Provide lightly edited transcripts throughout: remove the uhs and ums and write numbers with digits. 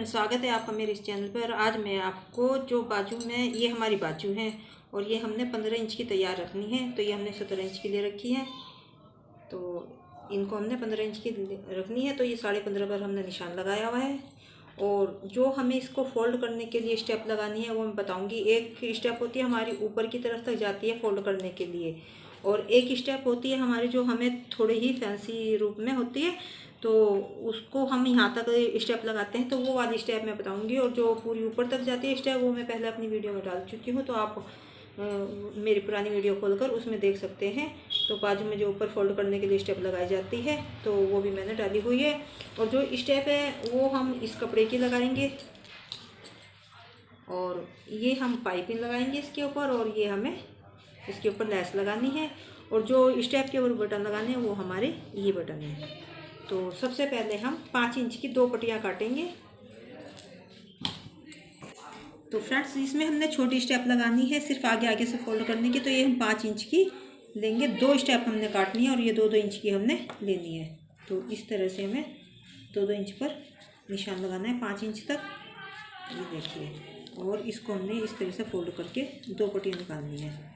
Friends, स्वागत है आपका मेरे इस चैनल पर। आज मैं आपको जो बाजू में ये हमारी बाजू हैं और ये हमने 15 इंच की तैयार रखनी है। तो ये हमने 17 इंच की ले रखी है, तो इनको हमने 15 इंच की रखनी है। तो ये 15.5 पर हमने निशान लगाया हुआ है। और जो हमें इसको फोल्ड करने के लिए स्टेप लगानी है वो मैं बताऊंगी। एक स्टेप होती है हमारी ऊपर की तरफ तक जाती है फोल्ड करने के लिए, और एक स्टेप होती है हमारी जो हमें थोड़ी ही फैंसी रूप में होती है, तो उसको हम यहाँ तक स्टेप लगाते हैं। तो वो वाली स्टेप मैं बताऊंगी, और जो पूरी ऊपर तक जाती है स्टेप वो मैं पहले अपनी वीडियो में डाल चुकी हूँ, तो आप मेरी पुरानी वीडियो खोलकर उसमें देख सकते हैं। तो बाजू में जो ऊपर फोल्ड करने के लिए स्टेप लगाई जाती है तो वो भी मैंने डाली हुई है। और जो स्टेप है वो हम इस कपड़े की लगाएंगे, और ये हम पाइपिंग लगाएंगे इसके ऊपर, और ये हमें इसके ऊपर लेस लगानी है। और जो स्टेप के ऊपर बटन लगाने हैं वो हमारे ये बटन है। तो सबसे पहले हम 5 इंच की 2 पट्टियाँ काटेंगे। तो फ्रेंड्स, इसमें हमने छोटी स्टेप लगानी है सिर्फ आगे आगे से फोल्ड करने की। तो ये हम 5 इंच की लेंगे, 2 स्टेप हमने काटनी है, और ये 2-2 इंच की हमने लेनी है। तो इस तरह से हमें 2-2 इंच पर निशान लगाना है 5 इंच तक, ये देखिए। और इसको हमने इस तरह से फोल्ड करके 2 पट्टियाँ निकालनी है।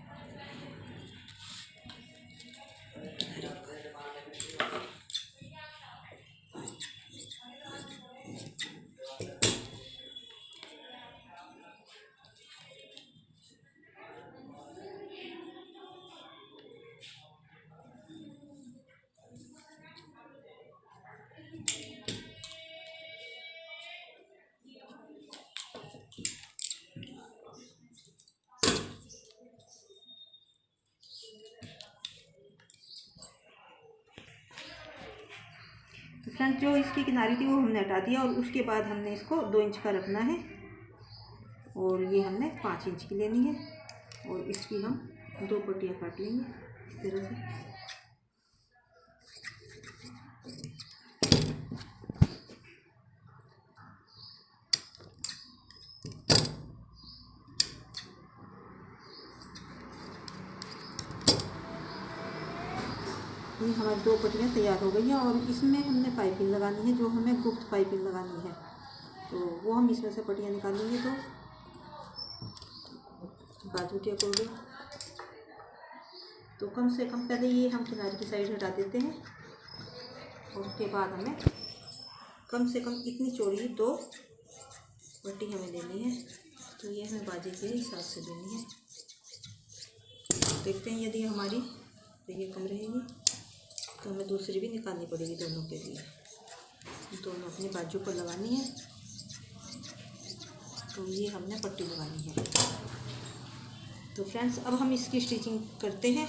तो फ्रेंड्स, जो इसकी किनारी थी वो हमने हटा दिया, और उसके बाद हमने इसको 2 इंच का रखना है, और ये हमने 5 इंच की लेनी है। और इसकी हम 2 पट्टियाँ काट लेंगे इस तरह से। ये हमारी 2 पट्टियाँ तैयार हो गई हैं, और इसमें हमने पाइपिंग लगानी है, जो हमें गुप्त पाइपिंग लगानी है। तो वो हम इसमें से पट्टियाँ निकालेंगे। तो बाजू के अकॉर्डिंग तो कम से कम पहले ये हम किनारे की साइड हटा देते हैं, और उसके बाद हमें कम से कम इतनी चौड़ी 2 पट्टी हमें लेनी है। तो ये हमें बाजू के हिसाब से लेनी है। देखते हैं, यदि हमारी तो ये कम रहेगी तो हमें दूसरी भी निकालनी पड़ेगी दोनों के लिए। दोनों अपनी बाजू पर लगानी है। तो ये हमने पट्टी लगानी है। तो फ्रेंड्स, अब हम इसकी स्टिचिंग करते हैं।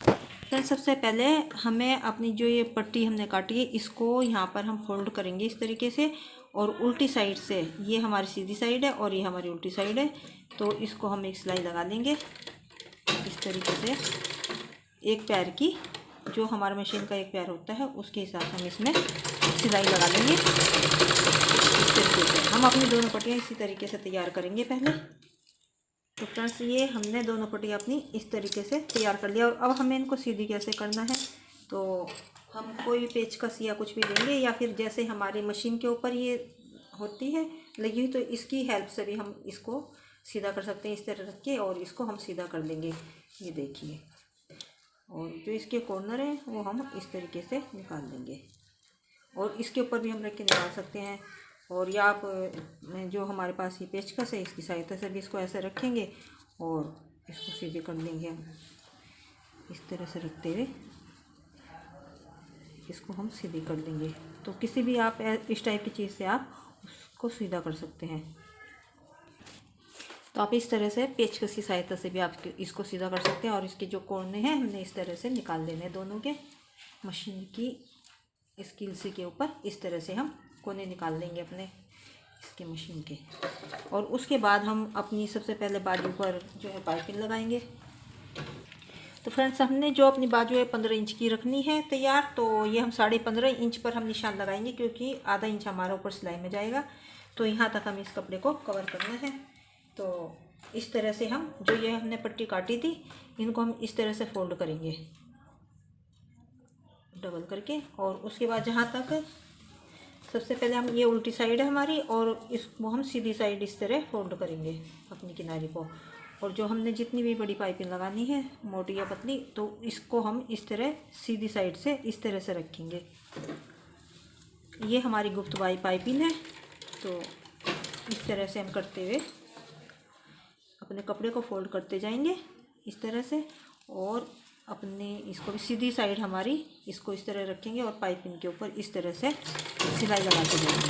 फ्रेंड्स, सबसे पहले हमें अपनी जो ये पट्टी हमने काटी है इसको यहाँ पर हम फोल्ड करेंगे इस तरीके से, और उल्टी साइड से, ये हमारी सीधी साइड है और ये हमारी उल्टी साइड है। तो इसको हम एक सिलाई लगा देंगे इस तरीके से। एक पैर की, जो हमारा मशीन का एक पैर होता है उसके हिसाब से हम इसमें सिलाई लगा लेंगे इस तरीके से। हम अपनी दोनों पट्टियाँ इसी तरीके से तैयार करेंगे पहले। तो फ्रेंड्स, ये हमने दोनों पट्टियाँ अपनी इस तरीके से तैयार कर लिया। और अब हमें इनको सीधी कैसे करना है, तो हम कोई पेचकस या कुछ भी लेंगे, या फिर जैसे हमारी मशीन के ऊपर ये होती है लगी हुई, तो इसकी हेल्प से भी हम इसको सीधा कर सकते हैं इस तरह रख के, और इसको हम सीधा कर लेंगे, ये देखिए। और जो इसके कॉर्नर है वो हम इस तरीके से निकाल देंगे, और इसके ऊपर भी हम रख के निकाल सकते हैं। और या आप जो हमारे पास ये पेचकस है इसकी सहायता से भी इसको ऐसे रखेंगे और इसको सीधे कर लेंगे हम इस तरह से रखते हुए। इसको हम सीधे कर लेंगे। तो किसी भी आप इस टाइप की चीज़ से आप उसको सीधा कर सकते हैं। तो आप इस तरह से पेचकस की सहायता से भी आप इसको सीधा कर सकते हैं। और इसके जो कोने हैं हमने इस तरह से निकाल लेने हैं दोनों के। मशीन की इस किलसी के ऊपर इस तरह से हम कोने निकाल लेंगे अपने इसके मशीन के। और उसके बाद हम अपनी सबसे पहले बाजू पर जो है पाइपिंग लगाएंगे। तो फ्रेंड्स, हमने जो अपनी बाजू है 15 इंच की रखनी है तैयार। तो ये हम 15.5 इंच पर हम निशान लगाएंगे, क्योंकि आधा इंच हमारा ऊपर सिलाई में जाएगा। तो यहाँ तक हम इस कपड़े को कवर करना है। तो इस तरह से हम जो ये हमने पट्टी काटी थी इनको हम इस तरह से फोल्ड करेंगे डबल करके। और उसके बाद जहाँ तक सबसे पहले हम ये उल्टी साइड है हमारी और इसको हम सीधी साइड इस तरह फोल्ड करेंगे अपनी किनारे को। और जो हमने जितनी भी बड़ी पाइपिंग लगानी है मोटी या पतली, तो इसको हम इस तरह सीधी साइड से इस तरह से रखेंगे। ये हमारी गुप्त पाइपिंग है। तो इस तरह से हम करते हुए अपने कपड़े को फोल्ड करते जाएंगे इस तरह से, और अपने इसको भी सीधी साइड हमारी इसको इस तरह रखेंगे और पाइपिंग के ऊपर इस तरह से सिलाई लगाते जाएंगे।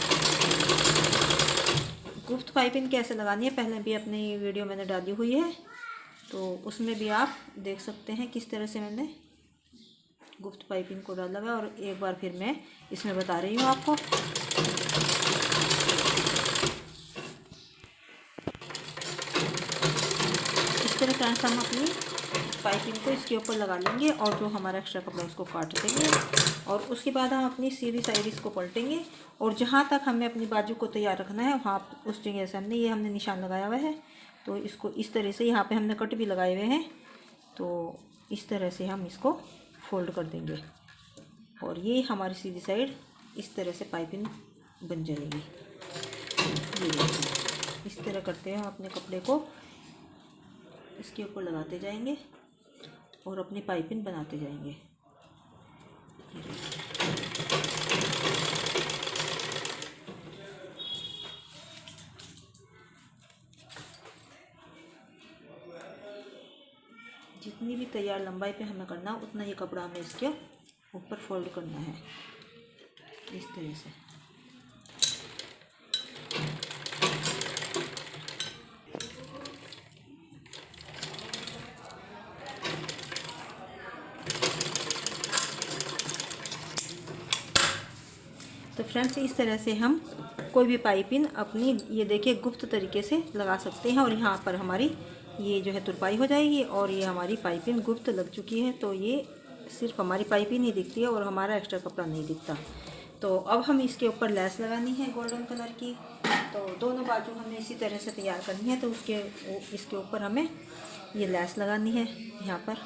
गुप्त पाइपिंग कैसे लगानी है पहले भी अपनी वीडियो मैंने डाली हुई है, तो उसमें भी आप देख सकते हैं किस तरह से मैंने गुप्त पाइपिंग को डाला हुआ। और एक बार फिर मैं इसमें बता रही हूँ आपको। इस तरह फ्रेंड्स हम अपनी पाइपिंग को इसके ऊपर लगा लेंगे और जो हमारा एक्स्ट्रा कपड़ा उसको काट देंगे। और उसके बाद हम अपनी सीधी साइड इसको पलटेंगे और जहाँ तक हमें अपनी बाजू को तैयार रखना है वहाँ उस जगह से हमने निशान लगाया हुआ है। तो इसको इस तरह से यहाँ पे हमने कट भी लगाए हुए हैं, तो इस तरह से हम इसको फोल्ड कर देंगे और ये हमारी सीधी साइड इस तरह से पाइपिंग बन जाएगी। ये इस तरह करते हैं हम अपने कपड़े को इसके ऊपर लगाते जाएंगे और अपनी पाइपिंग बनाते जाएंगे। जितनी भी तैयार लंबाई पे हमें करना उतना ये कपड़ा हमें इसके ऊपर फोल्ड करना है इस तरह से। तो फ्रेंड्स इस तरह से हम कोई भी पाइपिंग अपनी ये देखिए गुप्त तरीके से लगा सकते हैं। और यहाँ पर हमारी ये जो है तुरपाई हो जाएगी और ये हमारी पाइपिंग गुप्त लग चुकी है। तो ये सिर्फ हमारी पाइपिंग नहीं दिखती है और हमारा एक्स्ट्रा कपड़ा नहीं दिखता। तो अब हम इसके ऊपर लेस लगानी है गोल्डन कलर की। तो दोनों बाजू हमें इसी तरह से तैयार करनी है। तो इसके ऊपर हमें ये लेस लगानी है यहाँ पर।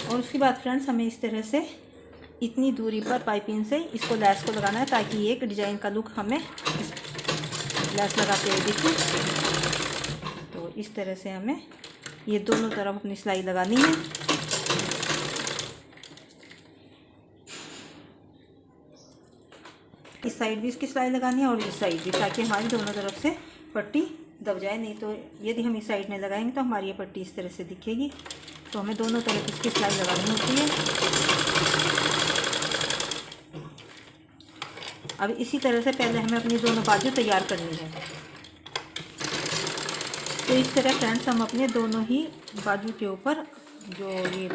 और उसके बाद फ्रेंड्स हमें इस तरह से इतनी दूरी पर पाइपिंग से इसको लेस को लगाना है ताकि एक डिजाइन का लुक हमें इस लेस लगाते हुए दिखे। तो इस तरह से हमें ये दोनों तरफ अपनी सिलाई लगानी है। इस साइड भी इसकी सिलाई लगानी है और इस साइड भी, ताकि हमारी दोनों तरफ से पट्टी दब जाए। नहीं तो यदि हम इस साइड में लगाएंगे तो हमारी ये पट्टी इस तरह से दिखेगी। तो हमें दोनों तरफ इसकी सिलाई लगानी होती है। अब इसी तरह से पहले हमें अपनी दोनों बाजू तैयार करनी है। तो इस तरह फ्रेंड्स हम अपने दोनों ही बाजू के ऊपर जो ये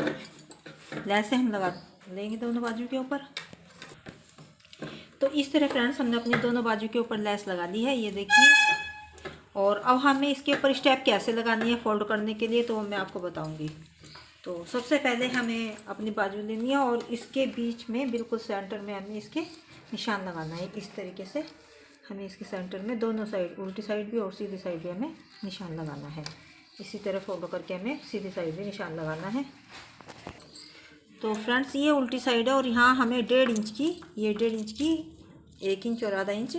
लेस है हम लगा लेंगे दोनों बाजू के ऊपर। तो इस तरह फ्रेंड्स हमने अपनी दोनों बाजू के ऊपर लेस लगा ली है, ये देखिए। और अब हमें इसके ऊपर स्टेप कैसे लगानी है फोल्ड करने के लिए, तो मैं आपको बताऊंगी। तो सबसे पहले हमें अपनी बाजू लेनी है और इसके बीच में बिल्कुल सेंटर में हमें इसके निशान लगाना है। इस तरीके से हमें इसके सेंटर में दोनों साइड, उल्टी साइड भी और सीधी साइड भी हमें निशान लगाना है। इसी तरह फोल्ड करके हमें सीधी साइड भी निशान लगाना है। तो फ्रेंड्स ये उल्टी साइड है और यहाँ हमें 1.5 इंच की, ये 1.5 इंच की 1 इंच और आधा इंच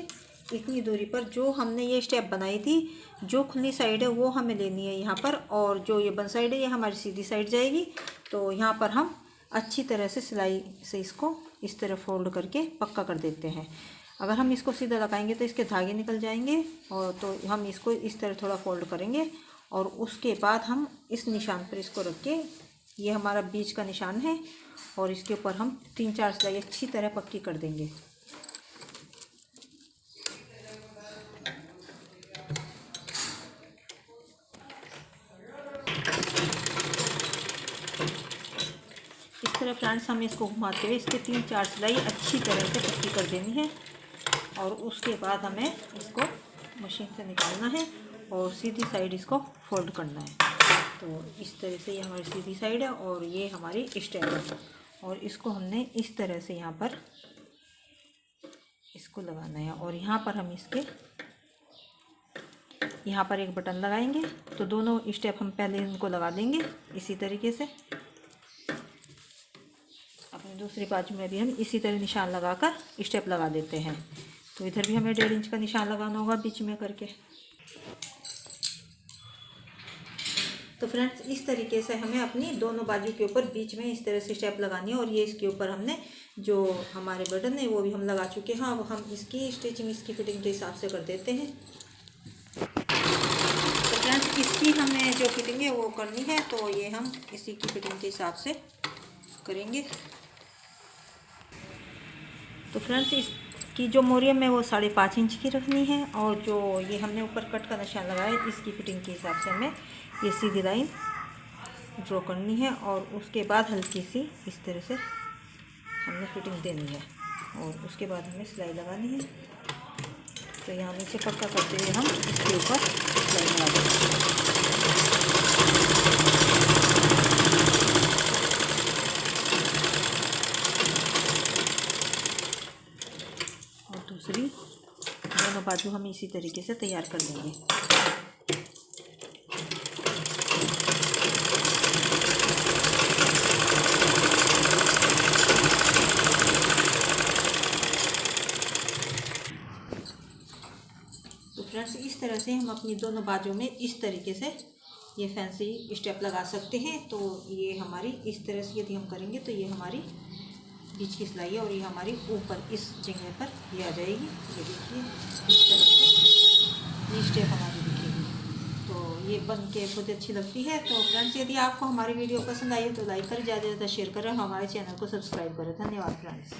इतनी दूरी पर जो हमने ये स्टेप बनाई थी, जो खुली साइड है वो हमें लेनी है यहाँ पर। और जो ये बंद साइड है ये हमारी सीधी साइड जाएगी। तो यहाँ पर हम अच्छी तरह से सिलाई से इसको इस तरह फोल्ड करके पक्का कर देते हैं। अगर हम इसको सीधा लगाएंगे तो इसके धागे निकल जाएंगे। और तो हम इसको इस तरह थोड़ा फोल्ड करेंगे और उसके बाद हम इस निशान पर इसको रख के, ये हमारा बीच का निशान है, और इसके ऊपर हम 3-4 सिलाई अच्छी तरह पक्की कर देंगे। इस तरह फ्रेंड्स हमें इसको घुमाते हुए इसके 3-4 सिलाई अच्छी तरह से पक्की कर देनी है। और उसके बाद हमें इसको मशीन से निकालना है और सीधी साइड इसको फोल्ड करना है। तो इस तरह से ये हमारी सीधी साइड है और ये हमारी स्टेप है। और इसको हमने इस तरह से यहाँ पर इसको लगाना है। और यहाँ पर हम इसके यहाँ पर एक बटन लगाएंगे। तो दोनों स्टेप हम पहले इनको लगा देंगे इसी तरीके से। अपने दूसरी बाजू में भी हम इसी तरह निशान लगाकर स्टेप लगा देते हैं। तो इधर भी हमें 1.5 इंच का निशान लगाना होगा बीच में करके। तो फ्रेंड्स इस तरीके से हमें अपनी दोनों बाजू के ऊपर बीच में इस तरह से स्टेप लगानी है। और ये इसके ऊपर हमने जो हमारे बटन है वो भी हम लगा चुके हैं। अब हम इसकी स्टिचिंग इसकी फिटिंग के हिसाब से कर देते हैं। तो फ्रेंड्स इसकी हमें जो फिटिंग है वो करनी है, तो ये हम इसी की फिटिंग के हिसाब से करेंगे। तो फ्रेंड्स इसकी जो मोरियम है वो 5.5 इंच की रखनी है। और जो ये हमने ऊपर कट का निशान लगाया है इसकी फिटिंग के हिसाब से हमें ये सीधी लाइन ड्रॉ करनी है। और उसके बाद हल्की सी इस तरह से हमने फिटिंग देनी है और उसके बाद हमें सिलाई लगानी है। तो यहाँ नीचे पक्का करते हुए हम इसके ऊपर सिलाई लगा देंगे। और दूसरी दोनों बाजू हम इसी तरीके से तैयार कर लेंगे। फ्रेंड्स इस तरह से हम अपनी दोनों बाजू में इस तरीके से ये फैंसी स्टेप लगा सकते हैं। तो ये हमारी इस तरह से यदि हम करेंगे तो ये हमारी बीच की सिलाई है और ये हमारी ऊपर इस जगह पर ये आ जाएगी। ये देखिए इस तरह से ये स्टेप हमारी दिखेगी। तो ये बन के बहुत अच्छी लगती है। तो फ्रेंड्स यदि आपको हमारी वीडियो पसंद आई हो तो लाइक करें, ज़्यादा से ज़्यादा शेयर करें, हमारे चैनल को सब्सक्राइब करें। धन्यवाद फ्रेंड्स।